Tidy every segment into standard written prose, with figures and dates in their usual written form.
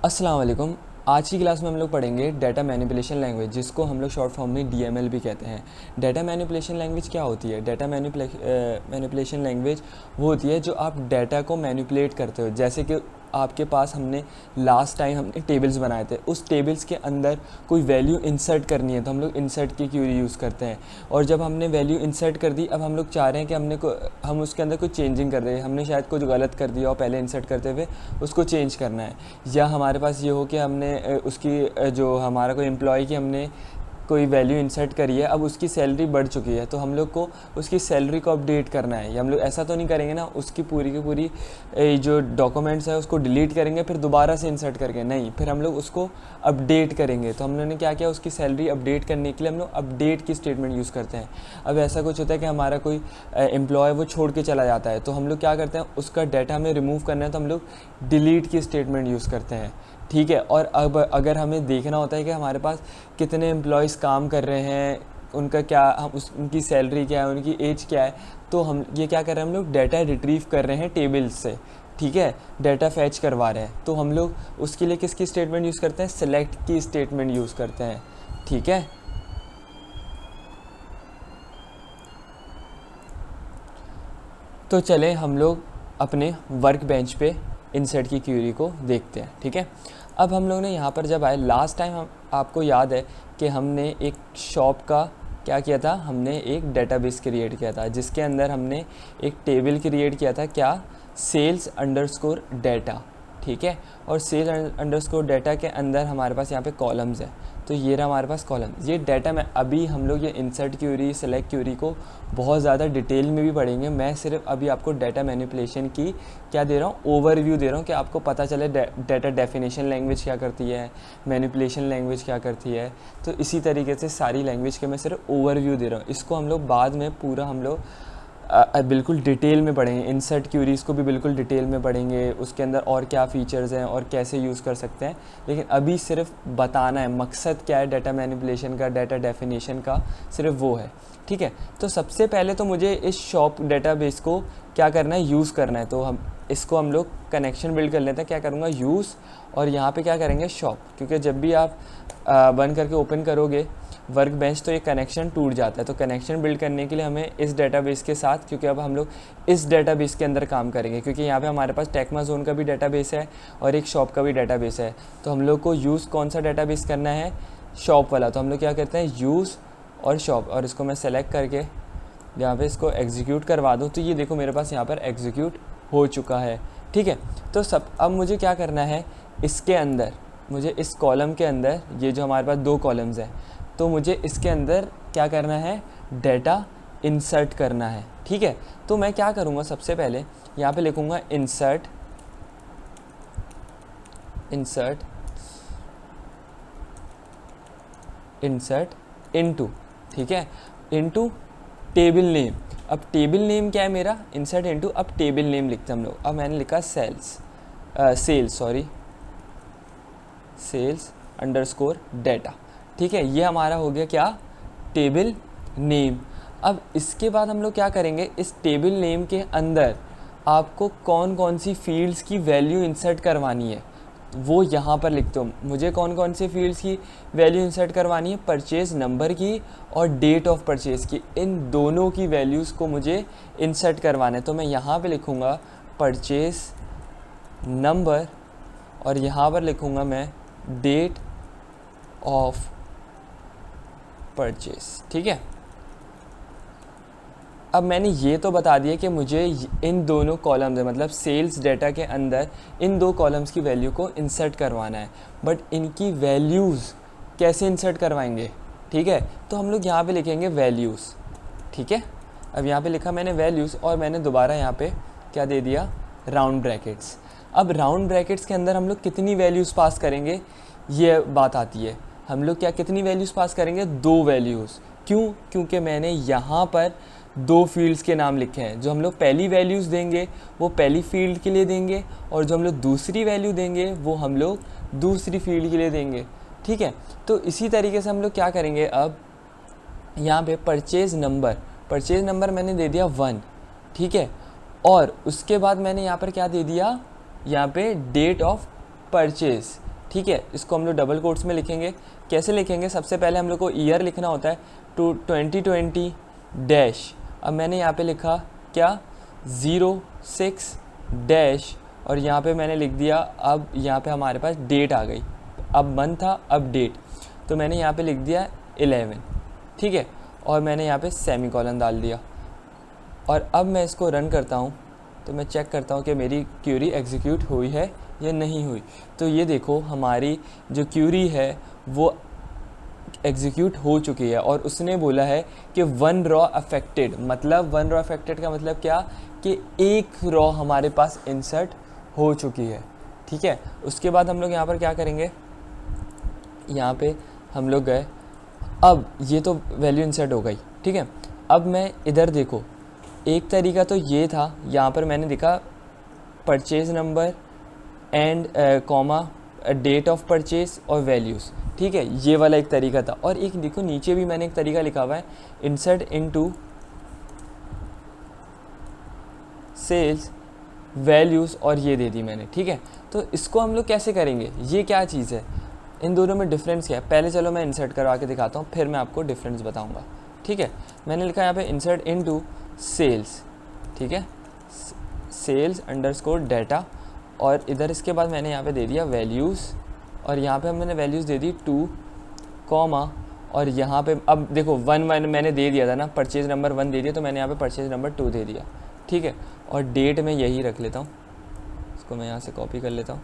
अस्सलाम वालेकुम। आज की क्लास में हम लोग पढ़ेंगे डाटा मैनिपुलेशन लैंग्वेज, जिसको हम लोग शॉर्ट फॉर्म में डीएमएल भी कहते हैं। डाटा मैनिपुलेशन लैंग्वेज क्या होती है? डाटा मैनिपुलेशन लैंग्वेज वो होती है जो आप डाटा को मैनिपुलेट करते हो। जैसे कि आपके पास हमने लास्ट टाइम हमने टेबल्स बनाए थे, उस टेबल्स के अंदर कोई वैल्यू इंसर्ट करनी है तो हम लोग इंसर्ट की क्यूरी यूज़ करते हैं। और जब हमने वैल्यू इंसर्ट कर दी, अब हम लोग चाह रहे हैं कि हम उसके अंदर कुछ चेंजिंग कर रहे हैं। हमने शायद कुछ गलत कर दिया और पहले इंसर्ट करते हुए उसको चेंज करना है। या हमारे पास ये हो कि हमने उसकी जो हमारा कोई एम्प्लॉय की हमने कोई वैल्यू इंसर्ट करी है, अब उसकी सैलरी बढ़ चुकी है तो हम लोग को उसकी सैलरी को अपडेट करना है। या हम लोग ऐसा तो नहीं करेंगे ना उसकी पूरी की पूरी जो डॉक्यूमेंट्स है उसको डिलीट करेंगे फिर दोबारा से इंसर्ट करके, नहीं, फिर हम लोग उसको अपडेट करेंगे। तो हम लोगों ने क्या किया, उसकी सैलरी अपडेट करने के लिए हम लोग अपडेट की स्टेटमेंट यूज़ करते हैं। अब ऐसा कुछ होता है कि हमारा कोई एम्प्लॉय वो छोड़ के चला जाता है तो हम लोग क्या करते हैं, उसका डाटा हमें रिमूव करना है तो हम लोग डिलीट की स्टेटमेंट यूज़ करते हैं। ठीक है। और अब अगर हमें देखना होता है कि हमारे पास कितने एम्प्लॉयज़ काम कर रहे हैं, उनका क्या उनकी सैलरी क्या है, उनकी एज क्या है, तो हम ये क्या कर रहे हैं, हम लोग डाटा रिट्रीव कर रहे हैं टेबल्स से। ठीक है, डाटा फैच करवा रहे हैं तो हम लोग उसके लिए किसकी स्टेटमेंट यूज़ करते हैं, सेलेक्ट की स्टेटमेंट यूज़ करते हैं। ठीक है, तो चलें हम लोग अपने वर्क बेंच पे इंसर्ट की क्यूरी को देखते हैं। ठीक है, अब हम लोग ने यहाँ पर जब आए लास्ट टाइम, हम आपको याद है कि हमने एक शॉप का क्या किया था, हमने एक डेटाबेस क्रिएट किया था जिसके अंदर हमने एक टेबल क्रिएट किया था, क्या, सेल्स अंडरस्कोर डाटा। ठीक है, और सेल्स अंडरस्कोर डाटा के अंदर हमारे पास यहाँ पे कॉलम्स है, तो ये रहा हमारे पास कॉलम। ये डाटा में अभी हम लोग ये इंसर्ट क्यूरी, सेलेक्ट क्यूरी को बहुत ज़्यादा डिटेल में भी पढ़ेंगे। मैं सिर्फ अभी आपको डाटा मैनिपुलेशन की क्या दे रहा हूँ, ओवरव्यू दे रहा हूँ कि आपको पता चले डाटा डेफिनेशन लैंग्वेज क्या करती है, मैनिपुलेशन लैंग्वेज क्या करती है। तो इसी तरीके से सारी लैंग्वेज के मैं सिर्फ ओवरव्यू दे रहा हूँ। इसको हम लोग बाद में पूरा हम लोग बिल्कुल डिटेल में पढ़ेंगे। इंसर्ट क्यूरीज़ को भी बिल्कुल डिटेल में पढ़ेंगे, उसके अंदर और क्या फ़ीचर्स हैं और कैसे यूज़ कर सकते हैं। लेकिन अभी सिर्फ बताना है मकसद क्या है डाटा मैनिपुलेशन का, डाटा डेफिनेशन का, सिर्फ वो है। ठीक है, तो सबसे पहले तो मुझे इस शॉप डाटाबेस को क्या करना है, यूज़ करना है। तो हम लोग कनेक्शन बिल्ड कर लेते हैं। क्या करूँगा, यूज़, और यहाँ पे क्या करेंगे, शॉप, क्योंकि जब भी आप बंद करके ओपन करोगे वर्क बेंच तो ये कनेक्शन टूट जाता है। तो कनेक्शन बिल्ड करने के लिए हमें इस डेटाबेस के साथ, क्योंकि अब हम लोग इस डेटाबेस के अंदर काम करेंगे, क्योंकि यहाँ पे हमारे पास टेक्माजोन का भी डेटाबेस है और एक शॉप का भी डेटाबेस है। तो हम लोग को यूज़ कौन सा डेटाबेस करना है, शॉप वाला। तो हम लोग क्या करते हैं, यूज़ और शॉप, और इसको मैं सेलेक्ट करके यहाँ पे इसको एग्जीक्यूट करवा दूँ तो ये देखो मेरे पास यहाँ पर एग्जीक्यूट हो चुका है। ठीक है, तो अब मुझे क्या करना है, इसके अंदर मुझे इस कॉलम के अंदर, ये जो हमारे पास दो कॉलम्स हैं, तो मुझे इसके अंदर क्या करना है, डाटा इंसर्ट करना है। ठीक है, तो मैं क्या करूँगा, सबसे पहले यहाँ पे लिखूँगा इंसर्ट इनटू। ठीक है, इनटू टेबल नेम। अब टेबल नेम क्या है मेरा, इंसर्ट इनटू, अब टेबल नेम लिखते हैं हम लोग। अब मैंने लिखा सेल्स अंडरस्कोर डाटा। ठीक है, ये हमारा हो गया क्या, टेबल नेम। अब इसके बाद हम लोग क्या करेंगे, इस टेबल नेम के अंदर आपको कौन कौन सी फील्ड्स की वैल्यू इंसर्ट करवानी है वो यहाँ पर लिखते हो। मुझे कौन कौन से फील्ड्स की वैल्यू इंसर्ट करवानी है, परचेज़ नंबर की और डेट ऑफ परचेज़ की, इन दोनों की वैल्यूज़ को मुझे इंसर्ट करवाना है। तो मैं यहाँ पे लिखूँगा परचेज़ नंबर और यहाँ पर लिखूँगा मैं डेट ऑफ परचेज़। ठीक है, अब मैंने ये तो बता दिया कि मुझे इन दोनों कॉलम्स, मतलब सेल्स डाटा के अंदर इन दो कॉलम्स की वैल्यू को इंसर्ट करवाना है, बट इनकी वैल्यूज़ कैसे इंसर्ट करवाएंगे। ठीक है, तो हम लोग यहाँ पे लिखेंगे वैल्यूज़। ठीक है, अब यहाँ पे लिखा मैंने वैल्यूज़ और मैंने दोबारा यहाँ पे क्या दे दिया, राउंड ब्रैकेट्स। अब राउंड ब्रैकेट्स के अंदर हम लोग कितनी वैल्यूज़ पास करेंगे, ये बात आती है। हम लोग क्या कितनी वैल्यूज़ पास करेंगे, दो वैल्यूज़। क्यों, क्योंकि मैंने यहाँ पर दो फील्ड्स के नाम लिखे हैं। जो हम लोग पहली वैल्यूज़ देंगे वो पहली फील्ड के लिए देंगे और जो हम लोग दूसरी वैल्यू देंगे वो हम लोग दूसरी फील्ड के लिए देंगे। ठीक है, तो इसी तरीके से हम लोग क्या करेंगे, अब यहाँ पे परचेज़ नंबर मैंने दे दिया 1। ठीक है, और उसके बाद मैंने यहाँ पर क्या दे दिया, यहाँ पे डेट ऑफ परचेज़ ठीक है, इसको हम लोग डबल कोट्स में लिखेंगे। कैसे लिखेंगे, सबसे पहले हम लोग को ईयर लिखना होता है 2020 डैश, अब मैंने यहाँ पे लिखा क्या 06 डैश, और यहाँ पे मैंने लिख दिया, अब यहाँ पे हमारे पास डेट आ गई, अब मंथ था अब डेट, तो मैंने यहाँ पे लिख दिया 11, ठीक है, और मैंने यहाँ पे सेमीकोलन डाल दिया। और अब मैं इसको रन करता हूँ तो मैं चेक करता हूँ कि मेरी क्यूरी एग्जीक्यूट हुई है या नहीं हुई। तो ये देखो हमारी जो क्यूरी है वो एग्जीक्यूट हो चुकी है, और उसने बोला है कि 1 रॉ अफेक्टेड, मतलब 1 रॉ अफेक्टेड का मतलब क्या कि एक रॉ हमारे पास इंसर्ट हो चुकी है, ठीक है। उसके बाद हम लोग यहाँ पर क्या करेंगे, यहाँ पे हम लोग गए, अब ये तो वैल्यू इंसर्ट हो गई, ठीक है। अब मैं इधर देखो, एक तरीका तो ये था, यहाँ पर मैंने लिखा purchase number and comma date of purchase और वैल्यूज़, ठीक है, ये वाला एक तरीका था। और एक देखो नीचे भी मैंने एक तरीका लिखा हुआ है, इंसर्ट इनटू सेल्स वैल्यूज़, और ये दे दी मैंने, ठीक है। तो इसको हम लोग कैसे करेंगे, ये क्या चीज़ है, इन दोनों में डिफरेंस क्या है, पहले चलो मैं इंसर्ट करवा के दिखाता हूँ, फिर मैं आपको डिफरेंस बताऊँगा, ठीक है। मैंने लिखा यहाँ पे इंसर्ट इनटू सेल्स, ठीक है, सेल्स अंडरस्कोर डाटा, और इधर इसके बाद मैंने यहाँ पे दे दिया वैल्यूज़, और यहाँ पे मैंने वैल्यूज़ दे दी 2 कॉमा, और यहाँ पे अब देखो 1 मैंने दे दिया था ना, परचेज नंबर 1 दे दिया, तो मैंने यहाँ पे परचेज नंबर 2 दे दिया, ठीक है। और डेट में यही रख लेता हूँ, इसको मैं यहाँ से कॉपी कर लेता हूँ,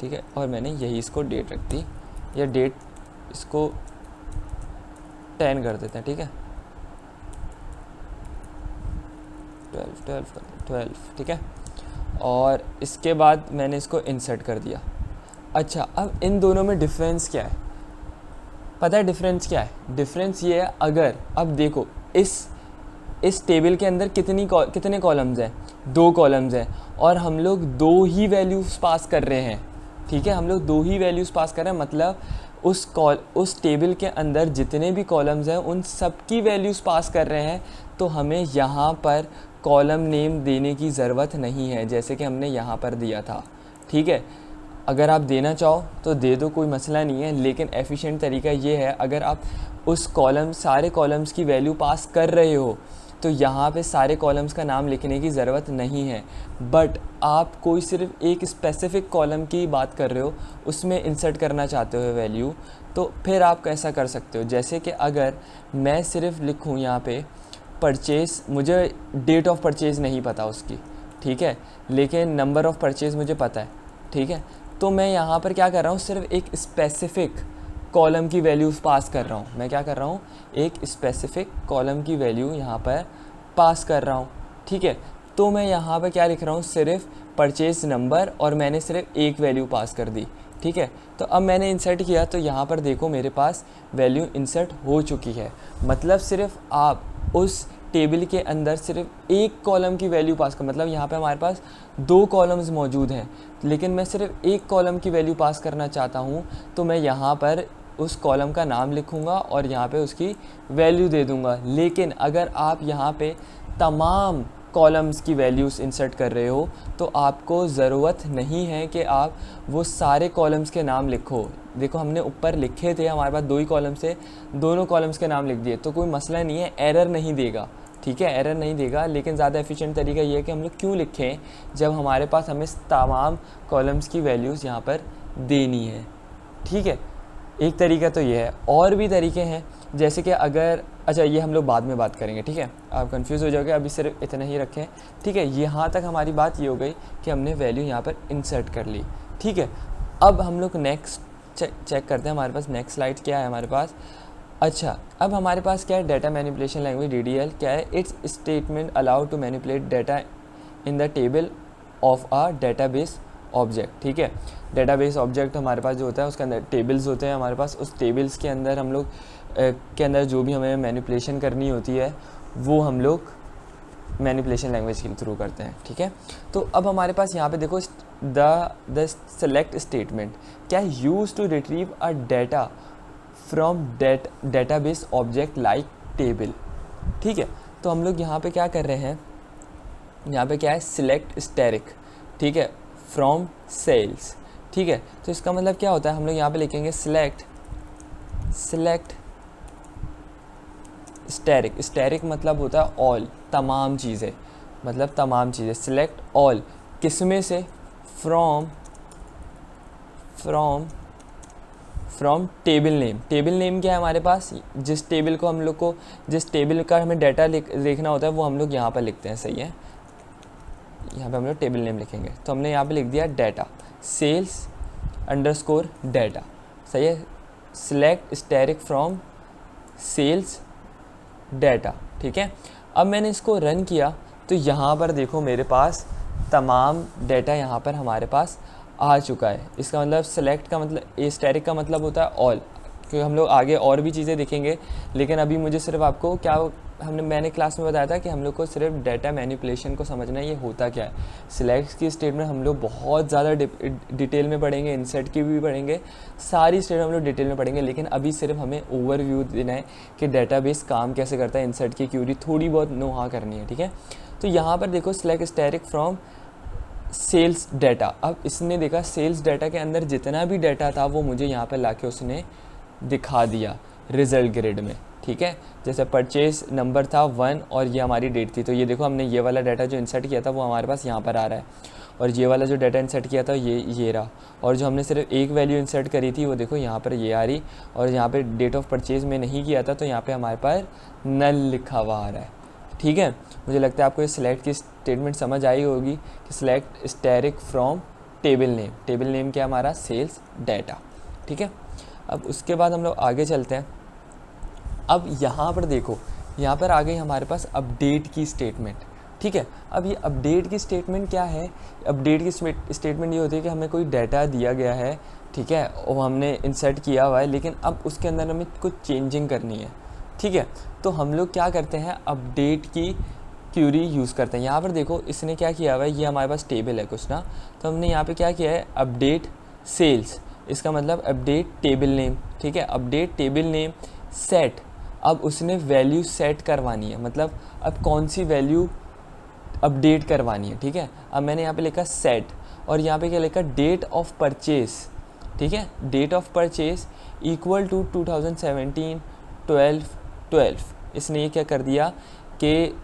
ठीक है, और मैंने यही इसको डेट रख दी, या डेट इसको 10 कर देते हैं, ठीक है, 12, ठीक है। और इसके बाद मैंने इसको इंसर्ट कर दिया। अच्छा, अब इन दोनों में डिफरेंस क्या है, पता है डिफरेंस क्या है, डिफरेंस ये है, अगर अब देखो इस टेबल के अंदर कितने कॉलम्स हैं, 2 कॉलम्स हैं, और हम लोग 2 ही वैल्यूज़ पास कर रहे हैं, ठीक है, हम लोग 2 ही वैल्यूज़ पास कर रहे हैं, मतलब उस टेबल के अंदर जितने भी कॉलम्स हैं उन सब की वैल्यूज़ पास कर रहे हैं, तो हमें यहाँ पर कॉलम नेम देने की ज़रूरत नहीं है, जैसे कि हमने यहाँ पर दिया था, ठीक है। अगर आप देना चाहो तो दे दो, कोई मसला नहीं है, लेकिन एफिशिएंट तरीका ये है, अगर आप उस सारे कॉलम्स की वैल्यू पास कर रहे हो तो यहाँ पे सारे कॉलम्स का नाम लिखने की ज़रूरत नहीं है। बट आप कोई सिर्फ एक स्पेसिफ़िक कॉलम की बात कर रहे हो, उसमें इंसर्ट करना चाहते हो वैल्यू, तो फिर आप कैसा कर सकते हो, जैसे कि अगर मैं सिर्फ लिखूँ यहाँ पे परचेज़, मुझे डेट ऑफ परचेज़ नहीं पता उसकी, ठीक है, लेकिन नंबर ऑफ़ परचेज़ मुझे पता है, ठीक है, तो मैं यहाँ पर क्या कर रहा हूँ, सिर्फ एक स्पेसिफ़िक कॉलम की वैल्यूज़ पास कर रहा हूँ। मैं क्या कर रहा हूँ, एक स्पेसिफ़िक कॉलम की वैल्यू यहाँ पर पास कर रहा हूँ, ठीक है। तो मैं यहाँ पर क्या लिख रहा हूँ, सिर्फ परचेज़ नंबर, और मैंने सिर्फ एक वैल्यू पास कर दी, ठीक है। तो अब मैंने इंसर्ट किया, तो यहाँ पर देखो मेरे पास वैल्यू इंसर्ट हो चुकी है, मतलब सिर्फ आप उस टेबल के अंदर सिर्फ एक कॉलम की वैल्यू पास कर, मतलब यहाँ पे हमारे पास 2 कॉलम्स मौजूद हैं, लेकिन मैं सिर्फ एक कॉलम की वैल्यू पास करना चाहता हूँ, तो मैं यहाँ पर उस कॉलम का नाम लिखूँगा और यहाँ पे उसकी वैल्यू दे दूँगा। लेकिन अगर आप यहाँ पे तमाम कॉलम्स की वैल्यूज़ इंसर्ट कर रहे हो, तो आपको ज़रूरत नहीं है कि आप वो सारे कॉलम्स के नाम लिखो। देखो हमने ऊपर लिखे थे, हमारे पास 2 ही कॉलम्स से दोनों कॉलम्स के नाम लिख दिए, तो कोई मसला नहीं है, एरर नहीं देगा, ठीक है, एरर नहीं देगा। लेकिन ज़्यादा एफिशिएंट तरीका ये है कि हम लोग क्यों लिखें जब हमारे पास हमें तमाम कॉलम्स की वैल्यूज़ यहाँ पर देनी है, ठीक है। एक तरीका तो ये है, और भी तरीके हैं, जैसे कि अगर, अच्छा ये हम लोग बाद में बात करेंगे, ठीक है, आप कंफ्यूज हो जाओगे, अभी सिर्फ इतना ही रखें, ठीक है। यहाँ तक हमारी बात ये हो गई कि हमने वैल्यू यहाँ पर इंसर्ट कर ली, ठीक है। अब हम लोग नेक्स्ट चेक करते हैं, हमारे पास नेक्स्ट स्लाइड क्या है हमारे पास। अच्छा, अब हमारे पास क्या है, डाटा मैनिपुलेशन लैंग्वेज DDL क्या है, it's statement allowed to manipulate data in the table of a database object, ठीक है। डेटाबेस ऑब्जेक्ट हमारे पास जो होता है उसके अंदर टेबल्स होते हैं हमारे पास, उस टेबल्स के अंदर हम लोग के अंदर जो भी हमें मैनिपुलेशन करनी होती है वो हम लोग मैनिपुलेशन लैंग्वेज के थ्रू करते हैं, ठीक है। तो अब हमारे पास यहाँ पे देखो द सेलेक्ट स्टेटमेंट क्या है, use to retrieve a data from database object like table, ठीक है। तो हम लोग यहाँ पे क्या कर रहे हैं, यहाँ पे क्या है, सिलेक्ट स्टैटिक, ठीक है, फ्रॉम सेल्स, ठीक है। तो इसका मतलब क्या होता है, हम लोग यहाँ पे लिखेंगे सिलेक्ट स्टैटिक। स्टैटिक मतलब होता है ऑल, तमाम चीज़ें, मतलब तमाम चीज़ें। सिलेक्ट ऑल किसमें से, from table name. Table name क्या है हमारे पास, जिस टेबल को हम लोग को, जिस टेबल का हमें डाटा देखना होता है वो हम लोग यहाँ पर लिखते हैं, सही है। यहाँ पे हम लोग टेबल नेम लिखेंगे, तो हमने यहाँ पे लिख दिया डाटा, सेल्स अंडरस्कोर डाटा, सही है। Select static from sales data, ठीक है। अब मैंने इसको रन किया तो यहाँ पर देखो मेरे पास तमाम डाटा यहाँ पर हमारे पास आ चुका है। इसका मतलब सेलेक्ट का मतलब, स्टैटिक का मतलब होता है ऑल, क्योंकि हम लोग आगे और भी चीज़ें देखेंगे, लेकिन अभी मुझे सिर्फ आपको क्या मैंने क्लास में बताया था कि हम लोग को सिर्फ डाटा मैनिपुलेशन को समझना है, ये होता क्या है। सिलेक्ट की स्टेटमेंट हम लोग बहुत ज़्यादा डिटेल में पढ़ेंगे, इंसर्ट की भी पढ़ेंगे, सारी स्टेटमेंट हम लोग डिटेल में पढ़ेंगे, लेकिन अभी सिर्फ हमें ओवरव्यू देना है कि डेटाबेस काम कैसे करता है, इंसर्ट की क्यूरी थोड़ी बहुत नो करनी है, ठीक है। तो यहाँ पर देखो select static from sales data. अब इसने देखा सेल्स डाटा के अंदर जितना भी डाटा था वो मुझे यहाँ पर लाके उसने दिखा दिया रिजल्ट ग्रिड में, ठीक है। जैसे परचेज नंबर था 1 और ये हमारी डेट थी, तो ये देखो हमने ये वाला डाटा जो इंसर्ट किया था वो हमारे पास यहाँ पर आ रहा है, और ये वाला जो डाटा इंसर्ट किया था ये रहा, और जो हमने सिर्फ एक वैल्यू इंसर्ट करी थी वो देखो यहाँ पर ये आ रही, और यहाँ पे डेट ऑफ परचेज में नहीं किया था तो यहाँ पे हमारे पास नल लिखा हुआ आ रहा है, ठीक है। मुझे लगता है आपको ये सिलेक्ट की स्टेटमेंट समझ आई होगी कि select static from table name. Table name क्या हमारा, सेल्स डाटा, ठीक है। अब उसके बाद हम लोग आगे चलते हैं। अब यहाँ पर देखो, यहाँ पर आ गई हमारे पास अपडेट की स्टेटमेंट, ठीक है। अब ये अपडेट की स्टेटमेंट क्या है, अपडेट की स्टेटमेंट ये होती है कि हमें कोई डाटा दिया गया है, ठीक है, और हमने इंसर्ट किया हुआ है, लेकिन अब उसके अंदर हमें कुछ चेंजिंग करनी है, ठीक है। तो हम लोग क्या करते हैं, अपडेट की क्यूरी यूज़ करते हैं। यहाँ पर देखो इसने क्या किया हुआ है, ये हमारे पास टेबल है कुछ ना, तो हमने यहाँ पे क्या किया है, अपडेट सेल्स, इसका मतलब अपडेट टेबल नेम, ठीक है। अपडेट टेबल नेम सेट, अब उसने वैल्यू सेट करवानी है, मतलब अब कौन सी वैल्यू अपडेट करवानी है, ठीक है। अब मैंने यहाँ पे लिखा सेट, और यहाँ पे क्या लिखा, डेट ऑफ परचेज, ठीक है। Date of purchase equal to 2017 12 इसने ये क्या कर दिया कि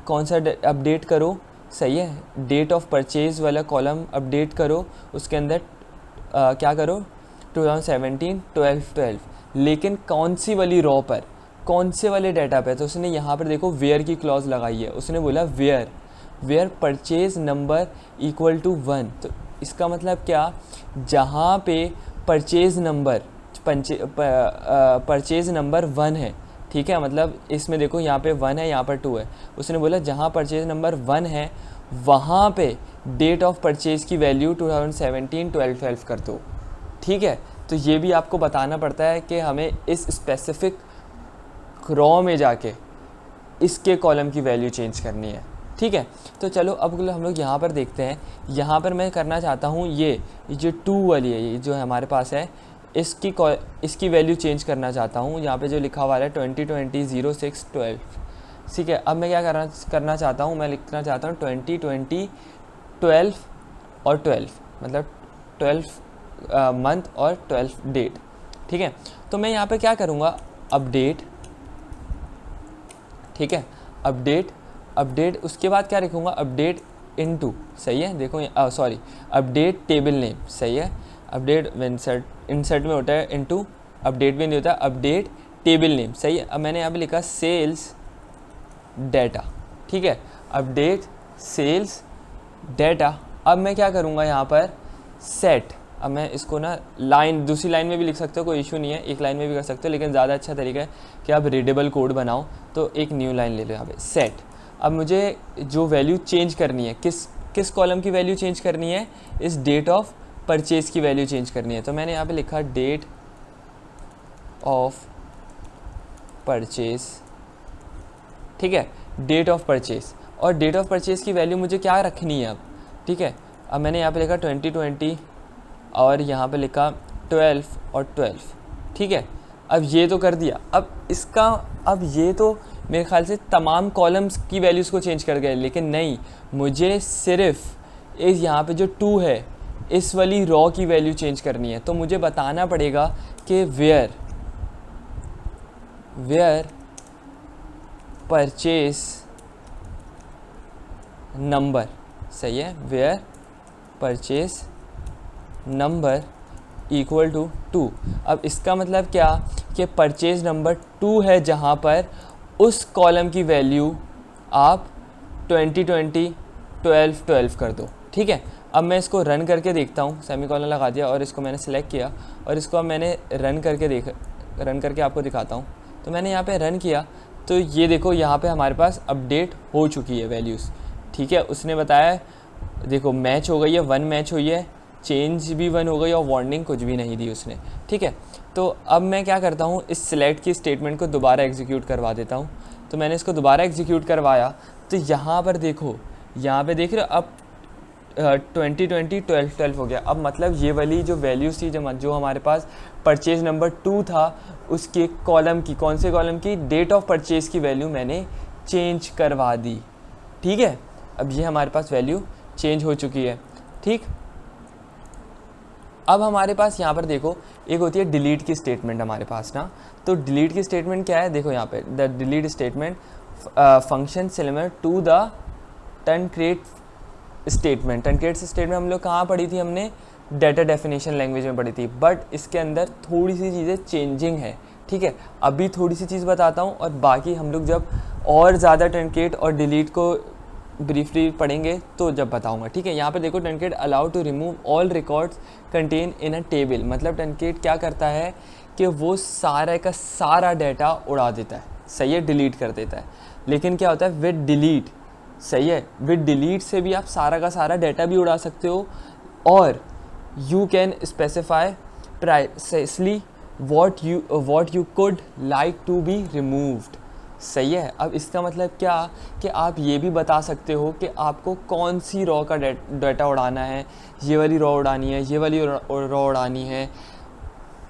कौन सा अपडेट करो, सही है, डेट ऑफ परचेज वाला कॉलम अपडेट करो, उसके अंदर क्या करो 2017 12 लेकिन कौन सी वाली रॉ पर, कौन से वाले डाटा पे, तो उसने यहाँ पर देखो वेयर की क्लॉज लगाई है, उसने बोला where purchase number equal to 1। तो इसका मतलब क्या, जहाँ पे परचेज नंबर 1 है, ठीक है, मतलब इसमें देखो यहाँ पे 1 है, यहाँ पर 2 है, उसने बोला जहाँ परचेज नंबर 1 है वहाँ पे डेट ऑफ परचेज की वैल्यू 2017 12 कर दो, ठीक है। तो ये भी आपको बताना पड़ता है कि हमें इस स्पेसिफिक रॉ में जाके इसके कॉलम की वैल्यू चेंज करनी है, ठीक है। तो चलो अब हम लोग यहाँ पर देखते हैं। यहाँ पर मैं करना चाहता हूँ ये जो 2 वाली है, ये जो हमारे पास है, इसकी वैल्यू चेंज करना चाहता हूँ। यहाँ पे जो लिखा हुआ है 2020 06 12, ठीक है। अब मैं क्या करना चाहता हूँ, मैं लिखना चाहता हूँ 2020 12 और 12, मतलब 12 मंथ और 12 डेट, ठीक है। तो मैं यहाँ पे क्या करूँगा, अपडेट, ठीक है, अपडेट उसके बाद क्या लिखूँगा, अपडेट इनटू, सही है, देखो सॉरी, अपडेट टेबल नेम, सही है। अपडेट इंसर्ट में होता है इनटू, अपडेट में नहीं होता, अपडेट टेबल नेम, सही है। अब मैंने यहाँ पे लिखा सेल्स डाटा, ठीक है, अपडेट सेल्स डाटा। अब मैं क्या करूँगा यहाँ पर सेट, अब मैं इसको ना दूसरी लाइन में भी लिख सकते हो, कोई इशू नहीं है, एक लाइन में भी कर सकते हो, लेकिन ज़्यादा अच्छा तरीका है कि आप रीडेबल कोड बनाओ, तो एक न्यू लाइन ले लो यहाँ पे सेट। अब मुझे जो वैल्यू चेंज करनी है, किस कॉलम की वैल्यू चेंज करनी है, इस डेट ऑफ परचेज की वैल्यू चेंज करनी है। तो मैंने यहाँ पे लिखा डेट ऑफ परचेज, ठीक है, डेट ऑफ परचेज, और डेट ऑफ परचेज की वैल्यू मुझे क्या रखनी है अब, ठीक है। अब मैंने यहाँ पे लिखा 2020 और यहाँ पे लिखा 12 और 12, ठीक है। अब ये तो कर दिया, अब ये तो मेरे ख्याल से तमाम कॉलम्स की वैल्यूज़ को चेंज कर गए, लेकिन नहीं, मुझे सिर्फ इस यहाँ पे जो 2 है इस वाली रॉ की वैल्यू चेंज करनी है, तो मुझे बताना पड़ेगा कि वेयर परचेज नंबर, सही है, where purchase number equal to 2। अब इसका मतलब क्या कि परचेज नंबर 2 है जहाँ पर उस कॉलम की वैल्यू आप 2020 12 12 कर दो, ठीक है। अब मैं इसको रन करके देखता हूँ, सेमीकोलन लगा दिया और इसको मैंने सेलेक्ट किया और इसको अब मैंने रन करके आपको दिखाता हूँ। तो मैंने यहाँ पे रन किया तो ये देखो यहाँ पे हमारे पास अपडेट हो चुकी है वैल्यूज़, ठीक है। उसने बताया देखो मैच हो गई है, 1 मैच हुई है, चेंज भी 1 हो गई और वार्निंग कुछ भी नहीं दी उसने, ठीक है। तो अब मैं क्या करता हूँ, इस सिलेक्ट की स्टेटमेंट को दोबारा एग्जीक्यूट करवा देता हूँ। तो मैंने इसको दोबारा एग्जीक्यूट करवाया तो यहाँ पर देखो, यहाँ पे देख रहे हो अब 2020 12 12 हो गया। अब मतलब ये वाली जो वैल्यूज़ थी जो हमारे पास परचेज नंबर 2 था उसके कॉलम की, कौन से कॉलम की, डेट ऑफ परचेज की वैल्यू मैंने चेंज करवा दी, ठीक है। अब ये हमारे पास वैल्यू चेंज हो चुकी है, ठीक। अब हमारे पास यहाँ पर देखो एक होती है डिलीट की स्टेटमेंट हमारे पास ना। तो डिलीट की स्टेटमेंट क्या है, देखो यहाँ पे the delete statement function similar to the truncate statement. Truncate statement हम लोग कहाँ पढ़ी थी, हमने डाटा डेफिनेशन लैंग्वेज में पढ़ी थी, बट इसके अंदर थोड़ी सी चीज़ें चेंजिंग है, ठीक है। अभी थोड़ी सी चीज़ बताता हूँ और बाकी हम लोग जब और ज़्यादा टर्नक्रेट और डिलीट को ब्रीफली पढ़ेंगे तो जब बताऊंगा, ठीक है। यहाँ पे देखो truncate allow to remove all records contain in a table. मतलब टर्नक्रेट क्या करता है कि वो सारा का सारा डाटा उड़ा देता है, सही है, डिलीट कर देता है। लेकिन क्या होता है विद डिलीट, सही है, विद डिलीट से भी आप सारा का सारा डाटा भी उड़ा सकते हो और you can specify precisely what you could like to be removed, सही है। अब इसका मतलब क्या कि आप ये भी बता सकते हो कि आपको कौन सी रॉ का डाटा उड़ाना है, ये वाली रॉ उड़ानी है, ये वाली रॉ उड़ानी है,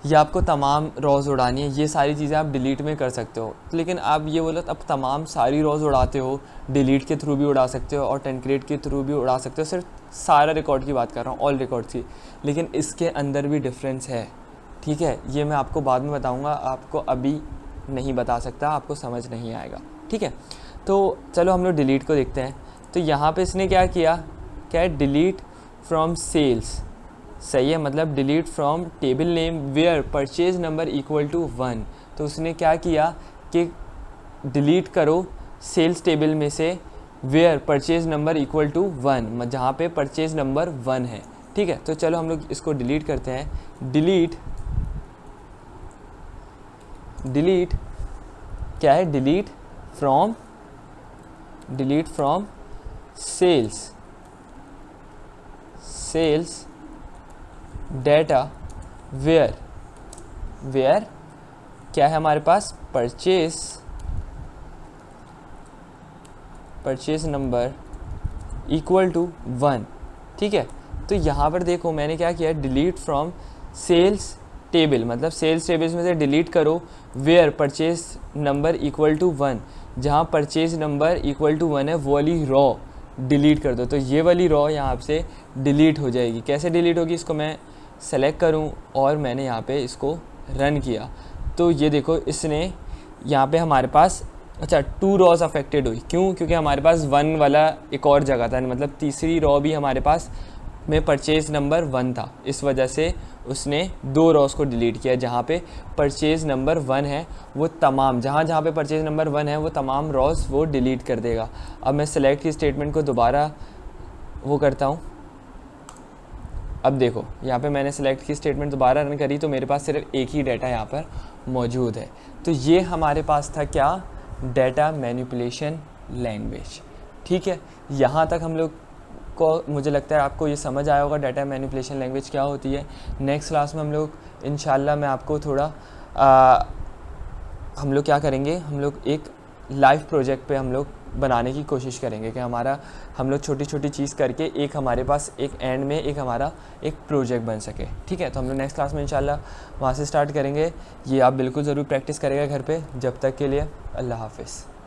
या आपको तमाम रॉज उड़ानी है, ये सारी चीज़ें आप डिलीट में कर सकते हो। लेकिन आप ये बोलो अब तमाम सारी रॉज उड़ाते हो, डिलीट के थ्रू भी उड़ा सकते हो और टर्नक्रेट के थ्रू भी उड़ा सकते हो, सिर्फ सारा रिकॉर्ड की बात कर रहा हूँ, ऑल रिकॉर्ड्स की। लेकिन इसके अंदर भी डिफरेंस है, ठीक है, ये मैं आपको बाद में बताऊँगा, आपको अभी नहीं बता सकता, आपको समझ नहीं आएगा, ठीक है। तो चलो हम लोग डिलीट को देखते हैं। तो यहाँ पे इसने क्या किया, क्या है, डिलीट फ्रॉम सेल्स, सही है, मतलब delete from table name where purchase number equal to 1। तो उसने क्या किया कि डिलीट करो सेल्स टेबल में से where purchase number equal to 1, जहाँ पे परचेज नंबर 1 है, ठीक है। तो चलो हम लोग इसको डिलीट करते हैं। डिलीट क्या है, delete from sales data where क्या है हमारे पास, परचेज नंबर इक्वल टू 1, ठीक है। तो यहाँ पर देखो मैंने क्या किया, डिलीट फ्रॉम सेल्स टेबल, मतलब सेल्स टेबल्स में से डिलीट करो where purchase number equal to 1, जहाँ परचेज नंबर इक्वल टू 1 है वो वाली रॉ डिलीट कर दो। तो ये वाली रॉ यहाँ से डिलीट हो जाएगी। कैसे डिलीट होगी, इसको मैं सेलेक्ट करूँ और मैंने यहाँ पे इसको रन किया तो ये देखो इसने यहाँ पे हमारे पास, अच्छा 2 रॉज अफेक्टेड हुई, क्यों, क्योंकि हमारे पास 1 वाला एक और जगह था, मतलब तीसरी रॉ भी हमारे पास में परचेज नंबर 1 था, इस वजह से उसने 2 रॉज को डिलीट किया। जहाँ पे परचेज नंबर 1 है वो तमाम, जहाँ पे परचेज नंबर 1 है वो तमाम रॉज वो डिलीट कर देगा। अब मैं सेलेक्ट की स्टेटमेंट को दोबारा वो करता हूँ। अब देखो यहाँ पे मैंने सेलेक्ट की स्टेटमेंट दोबारा रन करी तो मेरे पास सिर्फ एक ही डाटा यहाँ पर मौजूद है। तो ये हमारे पास था क्या, डाटा मैनिपुलेशन लैंग्वेज, ठीक है। यहाँ तक हम लोग को, मुझे लगता है आपको ये समझ आया होगा डाटा मैनिपुलेशन लैंग्वेज क्या होती है। नेक्स्ट क्लास में हम लोग इंशाल्लाह मैं आपको थोड़ा हम लोग क्या करेंगे, हम लोग एक लाइव प्रोजेक्ट पे हम लोग बनाने की कोशिश करेंगे कि हम लोग छोटी छोटी चीज़ करके एक हमारे पास एक एंड में एक हमारा एक प्रोजेक्ट बन सके, ठीक है। तो हम लोग नेक्स्ट क्लास में इंशाल्लाह वहाँ से स्टार्ट करेंगे। ये आप बिल्कुल ज़रूर प्रैक्टिस करेगा घर पे। जब तक के लिए अल्लाह हाफ़िज़।